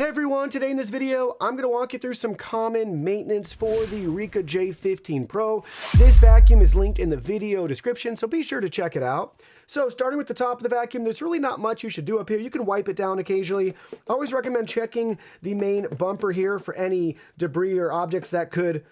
Hey everyone, today in this video, I'm going to walk you through some common maintenance for the Eureka J15 Pro. This vacuum is linked in the video description, so be sure to check it out. So starting with the top of the vacuum, there's really not much you should do up here. You can wipe it down occasionally. I always recommend checking the main bumper here for any debris or objects that could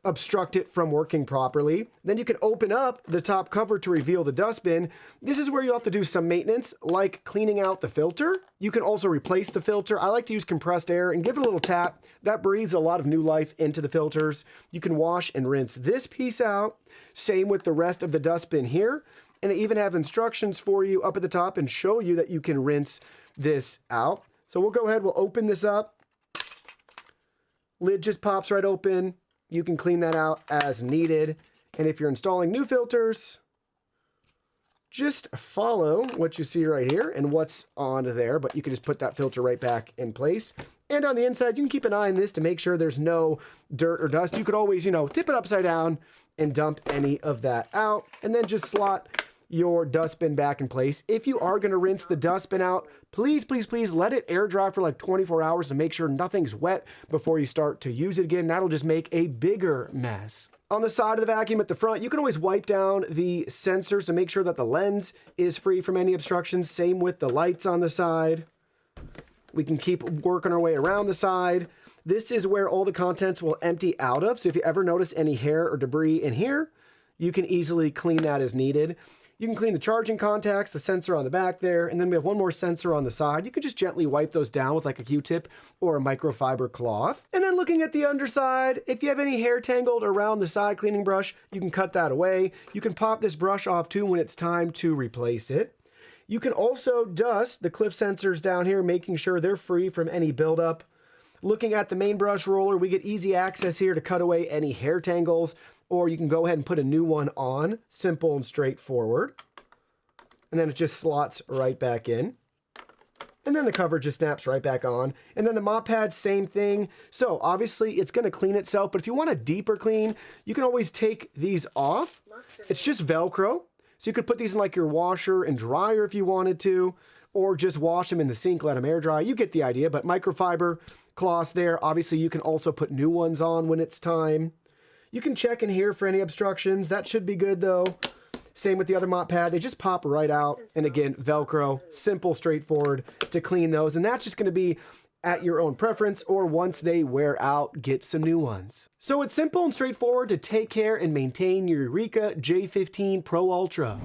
obstruct it from working properly. Then you can open up the top cover to reveal the dustbin. This is where you'll have to do some maintenance, like cleaning out the filter. You can also replace the filter. I like to use compressed air and give it a little tap. That breathes a lot of new life into the filters. You can wash and rinse this piece out. Same with the rest of the dustbin here. And they even have instructions for you up at the top and show you that you can rinse this out. So we'll go ahead, we'll open this up. Lid just pops right open. You can clean that out as needed. And if you're installing new filters, just follow what you see right here and what's on there, but you can just put that filter right back in place. And on the inside, you can keep an eye on this to make sure there's no dirt or dust. You could always, tip it upside down and dump any of that out, and then just slot your dustbin back in place. If you are going to rinse the dustbin out, please let it air dry for like 24 hours to make sure nothing's wet before you start to use it again. That'll just make a bigger mess. On the side of the vacuum at the front, you can always wipe down the sensors to make sure that the lens is free from any obstructions. Same with the lights on the side. We can keep working our way around the side. This is where all the contents will empty out of. So if you ever notice any hair or debris in here, you can easily clean that as needed. You can clean the charging contacts, the sensor on the back there, and then we have one more sensor on the side. You can just gently wipe those down with like a Q-tip or a microfiber cloth. And then looking at the underside, if you have any hair tangled around the side cleaning brush, you can cut that away. You can pop this brush off too when it's time to replace it. You can also dust the cliff sensors down here, making sure they're free from any buildup. Looking at the main brush roller, we get easy access here to cut away any hair tangles, or you can go ahead and put a new one on. Simple and straightforward. And then it just slots right back in. And then the cover just snaps right back on. And then the mop pad, same thing. So obviously it's going to clean itself, but if you want a deeper clean, you can always take these off. It's just Velcro. So you could put these in like your washer and dryer if you wanted to, or just wash them in the sink, let them air dry. You get the idea, but microfiber cloths there. Obviously you can also put new ones on when it's time. You can check in here for any obstructions. That should be good though. Same with the other mop pad. They just pop right out. And again, Velcro, simple, straightforward to clean those. And that's just going to be at your own preference, or once they wear out, get some new ones. So it's simple and straightforward to take care and maintain your Eureka J15 Pro Ultra.